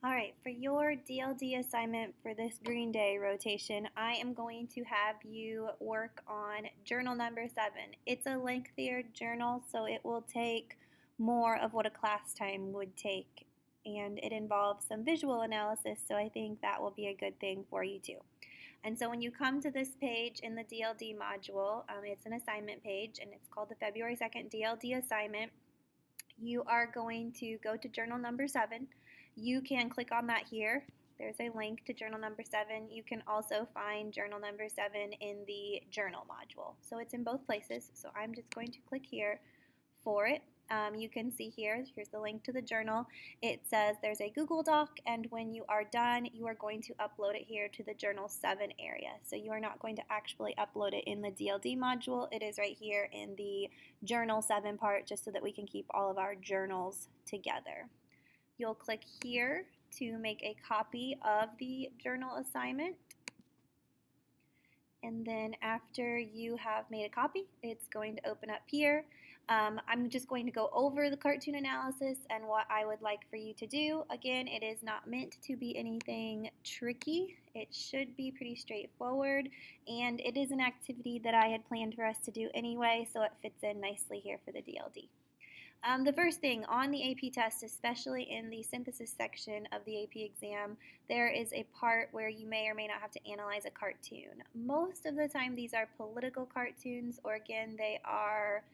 All right, for your DLD assignment for this Green Day rotation, I am going to have you work on journal number 7. It's a lengthier journal, so it will take more of what a class time would take, and it involves some visual analysis, so I think that will be a good thing for you too. And so when you come to this page in the DLD module, it's an assignment page, and it's called the February 2nd DLD assignment. You are going to go to journal number 7. You can click on that here. There's a link to journal number 7. You can also find journal number 7 in the journal module. So it's in both places. So I'm just going to click here for it. You can see here's the link to the journal. It says there's a Google Doc, and when you are done, you are going to upload it here to the Journal 7 area. So you are not going to actually upload it in the DLD module. It is right here in the Journal 7 part, just so that we can keep all of our journals together. You'll click here to make a copy of the journal assignment. And then after you have made a copy, it's going to open up here. I'm just going to go over the cartoon analysis and what I would like for you to do. Again, it is not meant to be anything tricky. It should be pretty straightforward, and it is an activity that I had planned for us to do anyway, so it fits in nicely here for the DLD. The first thing on the AP test, especially in the synthesis section of the AP exam, there is a part where you may or may not have to analyze a cartoon. Most of the time these are political cartoons, or again, they are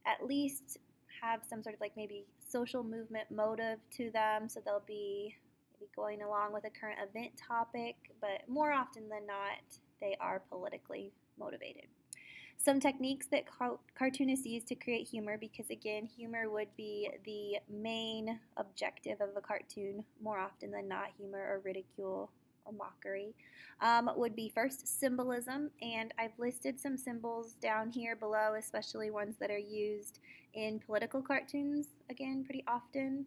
at least have some sort of like maybe social movement motive to them, so they'll be maybe going along with a current event topic, but more often than not, they are politically motivated. Some techniques that cartoonists use to create humor, because again, humor would be the main objective of a cartoon more often than not, humor or ridicule or mockery, would be first symbolism, and I've listed some symbols down here below, especially ones that are used in political cartoons, again, pretty often.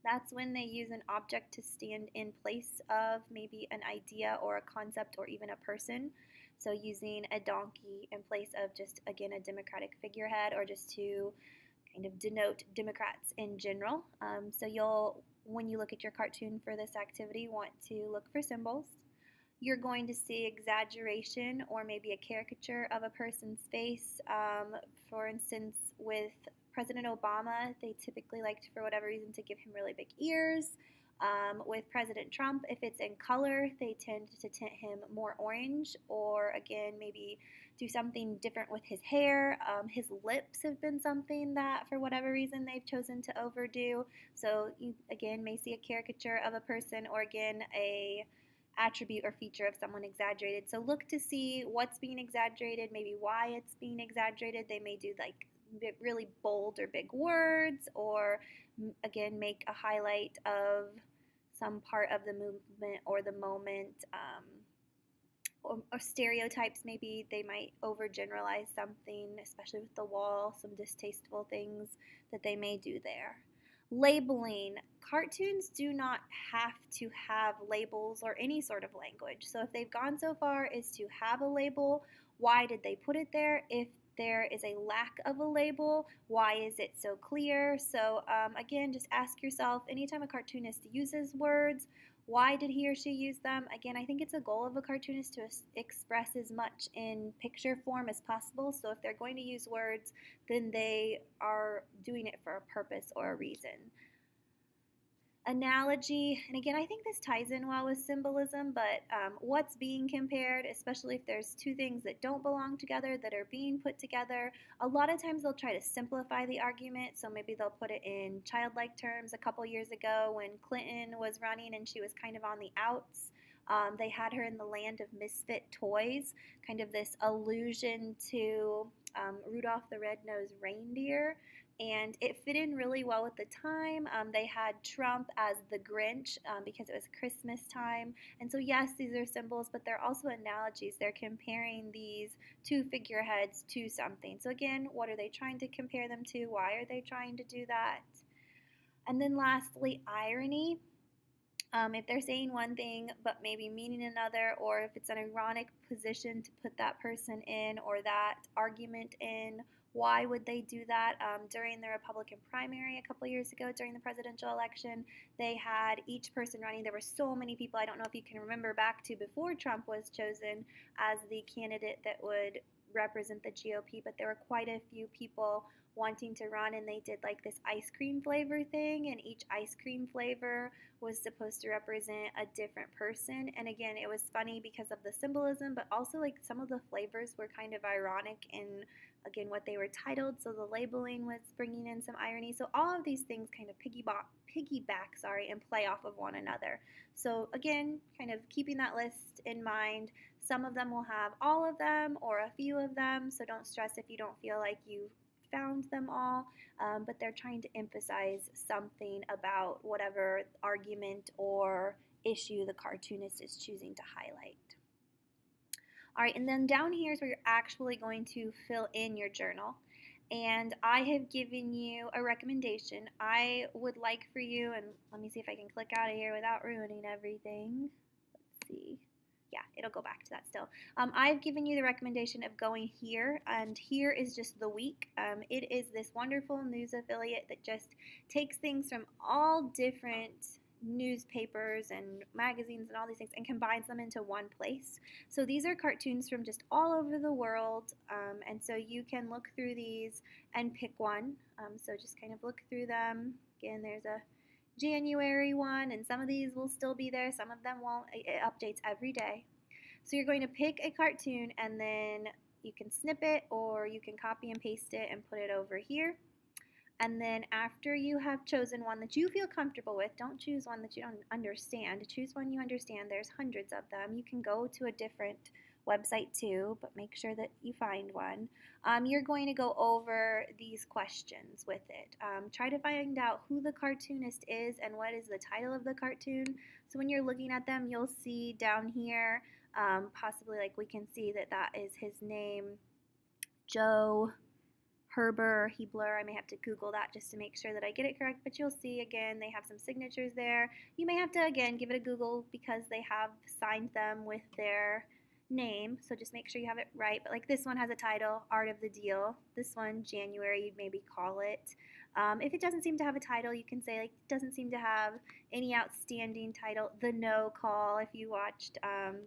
That's when they use an object to stand in place of maybe an idea or a concept or even a person. So using a donkey in place of just, again, a Democratic figurehead, or just to kind of denote Democrats in general. So when you look at your cartoon for this activity, want to look for symbols. You're going to see exaggeration or maybe a caricature of a person's face. For instance, with President Obama, they typically liked, for whatever reason, to give him really big ears. With President Trump, if it's in color, they tend to tint him more orange, or again, maybe do something different with his hair. His lips have been something that, for whatever reason, they've chosen to overdo. So you, again, may see a caricature of a person, or again, a attribute or feature of someone exaggerated. So look to see what's being exaggerated, maybe why it's being exaggerated. They may do like really bold or big words, or again, make a highlight of some part of the movement or the moment, or stereotypes. Maybe they might overgeneralize something, especially with the wall, some distasteful things that they may do there. Labeling. Cartoons do not have to have labels or any sort of language. So if they've gone so far as to have a label, why did they put it there? If there is a lack of a label, why is it so clear? So again, just ask yourself, anytime a cartoonist uses words, why did he or she use them? Again, I think it's a goal of a cartoonist to express as much in picture form as possible. So if they're going to use words, then they are doing it for a purpose or a reason. Analogy, and again, I think this ties in well with symbolism, but what's being compared, especially if there's two things that don't belong together that are being put together, a lot of times they'll try to simplify the argument, so maybe they'll put it in childlike terms. A couple years ago when Clinton was running and she was kind of on the outs, they had her in the land of misfit toys, kind of this allusion to Rudolph the Red-Nosed Reindeer, and it fit in really well with the time. They had Trump as the Grinch because it was Christmas time, and so yes, these are symbols, but they're also analogies. They're comparing these two figureheads to something. So again, what are they trying to compare them to? Why are they trying to do that? And then lastly, irony. If they're saying one thing but maybe meaning another, or if it's an ironic position to put that person in or that argument in, Why would they do that? During the Republican primary a couple years ago, during the presidential election, they had each person running. There were so many people. I don't know if you can remember back to before Trump was chosen as the candidate that would represent the GOP, but there were quite a few people wanting to run, and they did like this ice cream flavor thing, and each ice cream flavor was supposed to represent a different person. And again, it was funny because of the symbolism, but also like some of the flavors were kind of ironic in again what they were titled, so the labeling was bringing in some irony. So all of these things kind of piggyback and play off of one another. So again, kind of keeping that list in mind. Some of them will have all of them or a few of them, so don't stress if you don't feel like you found them all, but they're trying to emphasize something about whatever argument or issue the cartoonist is choosing to highlight. All right, and then down here is where you're actually going to fill in your journal. And I have given you a recommendation. I would like for you, and let me see if I can click out of here without ruining everything. Let's see. Yeah, it'll go back to that still. I've given you the recommendation of going here, and here is just the week. It is this wonderful news affiliate that just takes things from all different newspapers and magazines and all these things and combines them into one place. So these are cartoons from just all over the world, and so you can look through these and pick one. So just kind of look through them. Again, there's a January one, and some of these will still be there, some of them won't. It updates every day. So you're going to pick a cartoon, and then you can snip it or you can copy and paste it and put it over here. And then after you have chosen one that you feel comfortable with, don't choose one that you don't understand. Choose one you understand. There's hundreds of them. You can go to a different website too, but make sure that you find one. You're going to go over these questions with it. Try to find out who the cartoonist is and what is the title of the cartoon. So when you're looking at them, you'll see down here, possibly like we can see that that is his name, Joe Herber, Hebler. I may have to Google that just to make sure that I get it correct, but you'll see again they have some signatures there. You may have to again give it a Google because they have signed them with their name, so just make sure you have it right. But like this one has a title, Art of the Deal. This one, January, you'd maybe call it. If it doesn't seem to have a title, you can say like doesn't seem to have any outstanding title, The No Call. If you watched,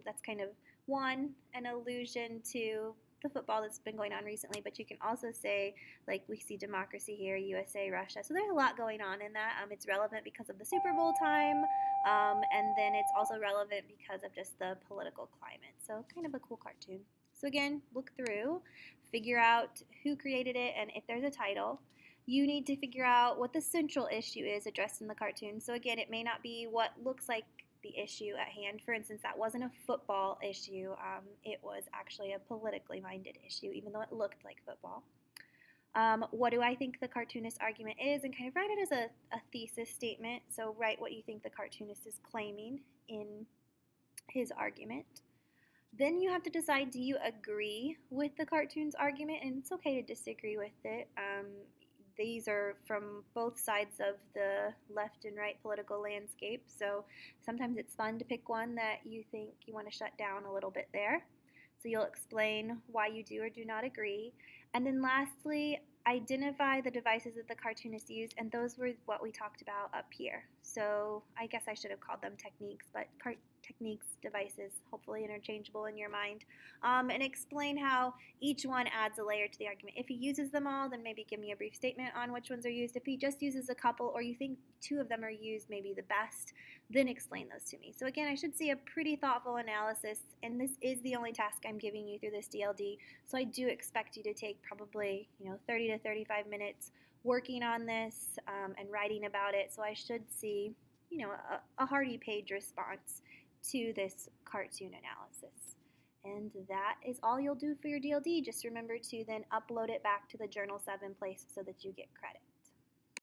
that's kind of an allusion to the football that's been going on recently, but you can also say, like, we see democracy here, USA, Russia. So there's a lot going on in that. It's relevant because of the Super Bowl time, and then it's also relevant because of just the political climate. So kind of a cool cartoon. So again, look through, figure out who created it, and if there's a title. You need to figure out what the central issue is addressed in the cartoon. So again, it may not be what looks like the issue at hand. For instance, that wasn't a football issue. It was actually a politically minded issue, even though it looked like football. What do I think the cartoonist's argument is, and kind of write it as a thesis statement. So write what you think the cartoonist is claiming in his argument. Then you have to decide, do you agree with the cartoon's argument? And it's okay to disagree with it. These are from both sides of the left and right political landscape, so sometimes it's fun to pick one that you think you want to shut down a little bit there. So you'll explain why you do or do not agree. And then lastly, identify the devices that the cartoonist used, and those were what we talked about up here. So I guess I should have called them techniques, but techniques, devices, hopefully interchangeable in your mind, and explain how each one adds a layer to the argument. If he uses them all, then maybe give me a brief statement on which ones are used. If he just uses a couple, or you think two of them are used, maybe the best, then explain those to me. So again, I should see a pretty thoughtful analysis, and this is the only task I'm giving you through this DLD, so I do expect you to take probably 30 to 35 minutes working on this and writing about it, so I should see a hearty page response to this cartoon analysis. And that is all you'll do for your DLD. Just remember to then upload it back to the Journal 7 place so that you get credit.